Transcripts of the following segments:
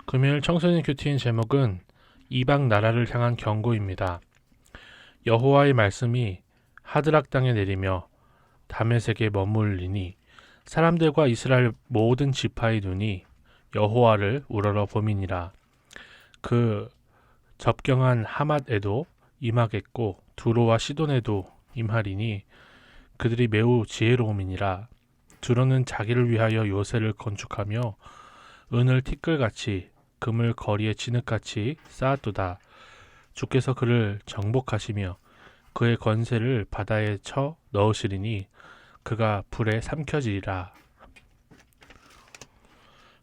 금요일 청소년 큐티인 제목은 이방 나라를 향한 경고입니다. 여호와의 말씀이 하드락 땅에 내리며 다메섹에 머물리니 사람들과 이스라엘 모든 지파의 눈이 여호와를 우러러 봄이니라. 그 접경한 하맛에도 임하겠고 두로와 시돈에도 임하리니 그들이 매우 지혜로움이니라. 두로는 자기를 위하여 요새를 건축하며 은을 티끌같이 금을 거리에 진흙같이 쌓았도다. 주께서 그를 정복하시며 그의 권세를 바다에 쳐 넣으시리니 그가 불에 삼켜지리라.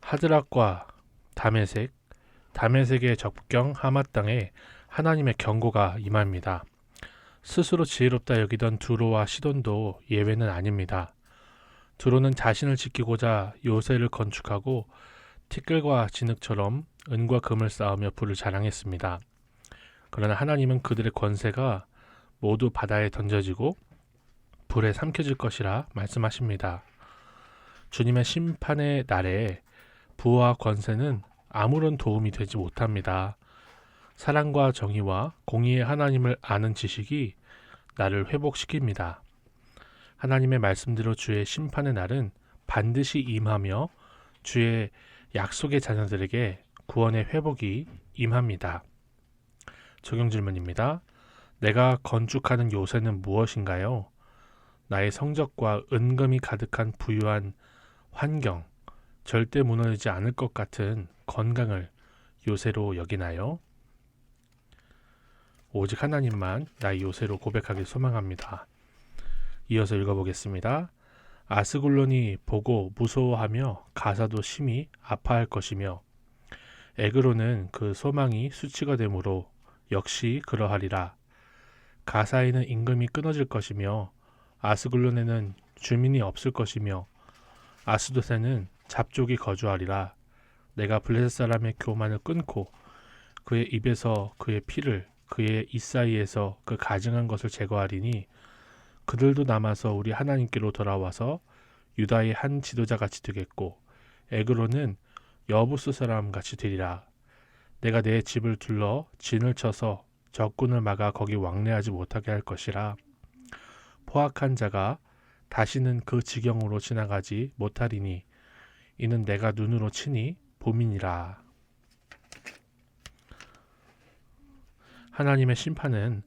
하드락과 다메섹의 접경 하맛 땅에 하나님의 경고가 임합니다. 스스로 지혜롭다 여기던 두로와 시돈도 예외는 아닙니다. 두로는 자신을 지키고자 요새를 건축하고 티끌과 진흙처럼 은과 금을 쌓으며 불을 자랑했습니다. 그러나 하나님은 그들의 권세가 모두 바다에 던져지고 불에 삼켜질 것이라 말씀하십니다. 주님의 심판의 날에 부와 권세는 아무런 도움이 되지 못합니다. 사랑과 정의와 공의의 하나님을 아는 지식이 나를 회복시킵니다. 하나님의 말씀대로 주의 심판의 날은 반드시 임하며 주의 약속의 자녀들에게 구원의 회복이 임합니다. 적용 질문입니다. 내가 건축하는 요새는 무엇인가요? 나의 성적과 은금이 가득한 부유한 환경, 절대 무너지지 않을 것 같은 건강을 요새로 여기나요? 오직 하나님만 나의 요새로 고백하길 소망합니다. 이어서 읽어보겠습니다. 아스글론이 보고 무서워하며 가사도 심히 아파할 것이며 에그로는 그 소망이 수치가 되므로 역시 그러하리라. 가사에는 임금이 끊어질 것이며 아스글론에는 주민이 없을 것이며 아스돗에는 잡족이 거주하리라. 내가 블레셋 사람의 교만을 끊고 그의 입에서 그의 피를 그의 입 사이에서 그 가증한 것을 제거하리니 그들도 남아서 우리 하나님께로 돌아와서 유다의 한 지도자같이 되겠고 에그로는 여부스 사람같이 되리라. 내가 내 집을 둘러 진을 쳐서 적군을 막아 거기 왕래하지 못하게 할 것이라. 포악한 자가 다시는 그 지경으로 지나가지 못하리니 이는 내가 눈으로 치니 봄이니라. 하나님의 심판은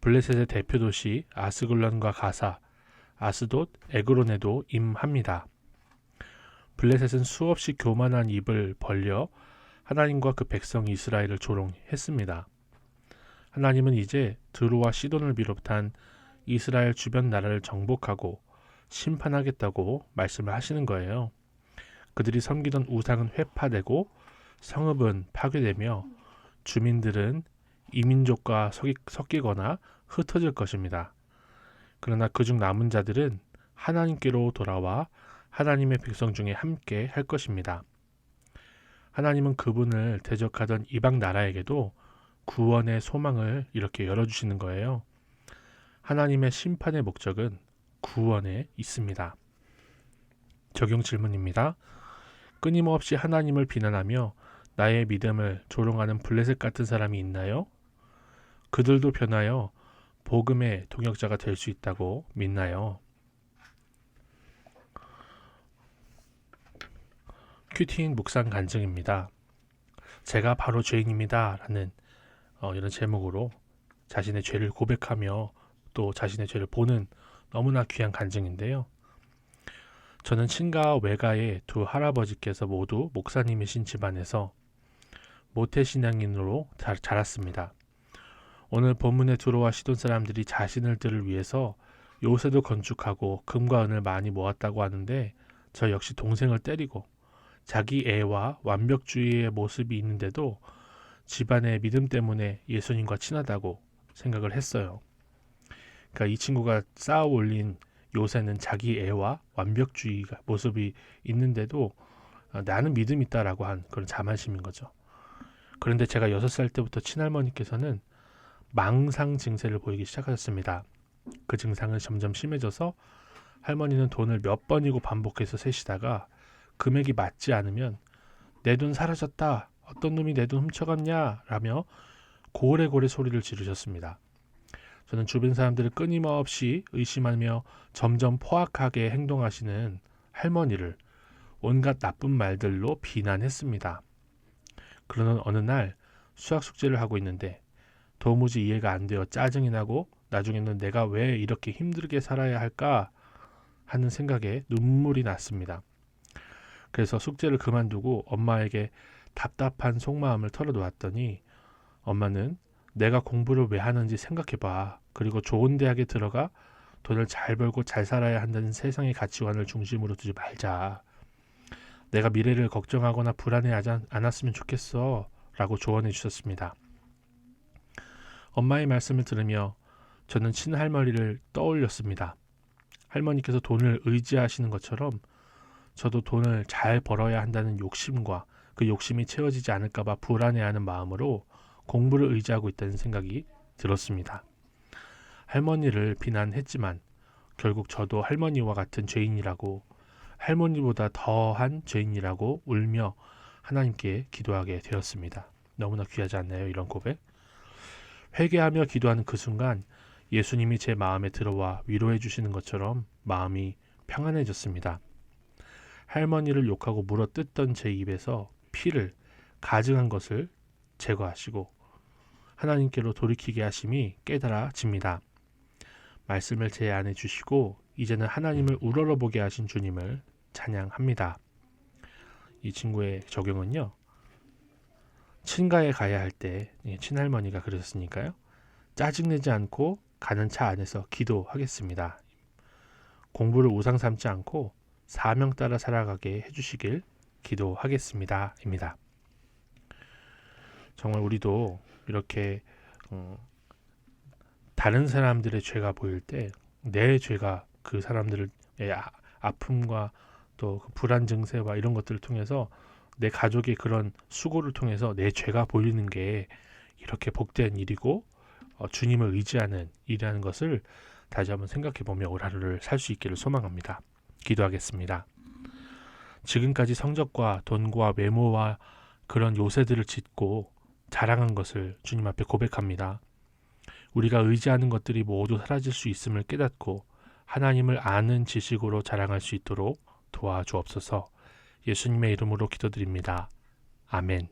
블레셋의 대표 도시 아스글론과 가사, 아스돗, 에그론에도 임합니다. 블레셋은 수없이 교만한 입을 벌려 하나님과 그 백성 이스라엘을 조롱했습니다. 하나님은 이제 드로와 시돈을 비롯한 이스라엘 주변 나라를 정복하고 심판하겠다고 말씀을 하시는 거예요. 그들이 섬기던 우상은 회파되고 성읍은 파괴되며 주민들은 이민족과 섞이거나 흩어질 것입니다. 그러나 그중 남은 자들은 하나님께로 돌아와 하나님의 백성 중에 함께 할 것입니다. 하나님은 그분을 대적하던 이방 나라에게도 구원의 소망을 이렇게 열어주시는 거예요. 하나님의 심판의 목적은 구원에 있습니다. 적용 질문입니다. 끊임없이 하나님을 비난하며 나의 믿음을 조롱하는 블레셋 같은 사람이 있나요? 그들도 변하여 복음의 동역자가 될 수 있다고 믿나요? 큐티인 묵상 간증입니다. 제가 바로 죄인입니다 라는 이런 제목으로 자신의 죄를 고백하며 또 자신의 죄를 보는 너무나 귀한 간증인데요. 저는 친가와 외가의 두 할아버지께서 모두 목사님이신 집안에서 모태신앙인으로 자랐습니다. 오늘 본문에 들어와 시돈 사람들이 자신들을 위해서 요새도 건축하고 금과 은을 많이 모았다고 하는데 저 역시 동생을 때리고 자기 애와 완벽주의의 모습이 있는데도 집안의 믿음 때문에 예수님과 친하다고 생각을 했어요. 그러니까 이 친구가 쌓아 올린 요새는 자기 애와 완벽주의 모습이 있는데도 나는 믿음 있다라고 한 그런 자만심인 거죠. 그런데 제가 6살 때부터 친할머니께서는 망상 증세를 보이기 시작하셨습니다. 그 증상은 점점 심해져서 할머니는 돈을 몇 번이고 반복해서 세시다가 금액이 맞지 않으면 내 돈 사라졌다, 어떤 놈이 내 돈 훔쳐갔냐? 라며 고래고래 소리를 지르셨습니다. 저는 주변 사람들을 끊임없이 의심하며 점점 포악하게 행동하시는 할머니를 온갖 나쁜 말들로 비난했습니다. 그러는 어느 날 수학 숙제를 하고 있는데 도무지 이해가 안 되어 짜증이 나고 나중에는 내가 왜 이렇게 힘들게 살아야 할까 하는 생각에 눈물이 났습니다. 그래서 숙제를 그만두고 엄마에게 답답한 속마음을 털어놓았더니 엄마는 내가 공부를 왜 하는지 생각해봐. 그리고 좋은 대학에 들어가 돈을 잘 벌고 잘 살아야 한다는 세상의 가치관을 중심으로 두지 말자. 내가 미래를 걱정하거나 불안해하지 않았으면 좋겠어. 라고 조언해 주셨습니다. 엄마의 말씀을 들으며 저는 친할머니를 떠올렸습니다. 할머니께서 돈을 의지하시는 것처럼 저도 돈을 잘 벌어야 한다는 욕심과 그 욕심이 채워지지 않을까봐 불안해하는 마음으로 공부를 의지하고 있다는 생각이 들었습니다. 할머니를 비난했지만 결국 저도 할머니와 같은 죄인이라고, 할머니보다 더한 죄인이라고 울며 하나님께 기도하게 되었습니다. 너무나 귀하지 않나요? 이런 고백? 회개하며 기도하는 그 순간 예수님이 제 마음에 들어와 위로해 주시는 것처럼 마음이 평안해졌습니다. 할머니를 욕하고 물어뜯던 제 입에서 피를, 가증한 것을 제거하시고 하나님께로 돌이키게 하심이 깨달아집니다. 말씀을 제 안에 주시고 이제는 하나님을 우러러보게 하신 주님을 찬양합니다. 이 친구의 적용은요. 친가에 가야 할 때 친할머니가 그러셨으니까요. 짜증내지 않고 가는 차 안에서 기도하겠습니다. 공부를 우상 삼지 않고 사명 따라 살아가게 해주시길 기도하겠습니다. 입니다. 정말 우리도 이렇게 다른 사람들의 죄가 보일 때 내 죄가 그 사람들의 아픔과 또 그 불안 증세와 이런 것들을 통해서 내 가족의 그런 수고를 통해서 내 죄가 보이는 게 이렇게 복된 일이고 주님을 의지하는 일이라는 것을 다시 한번 생각해보며 올 하루를 살 수 있기를 소망합니다. 기도하겠습니다. 지금까지 성적과 돈과 외모와 그런 요새들을 짓고 자랑한 것을 주님 앞에 고백합니다. 우리가 의지하는 것들이 모두 사라질 수 있음을 깨닫고 하나님을 아는 지식으로 자랑할 수 있도록 도와주옵소서. 예수님의 이름으로 기도드립니다. 아멘.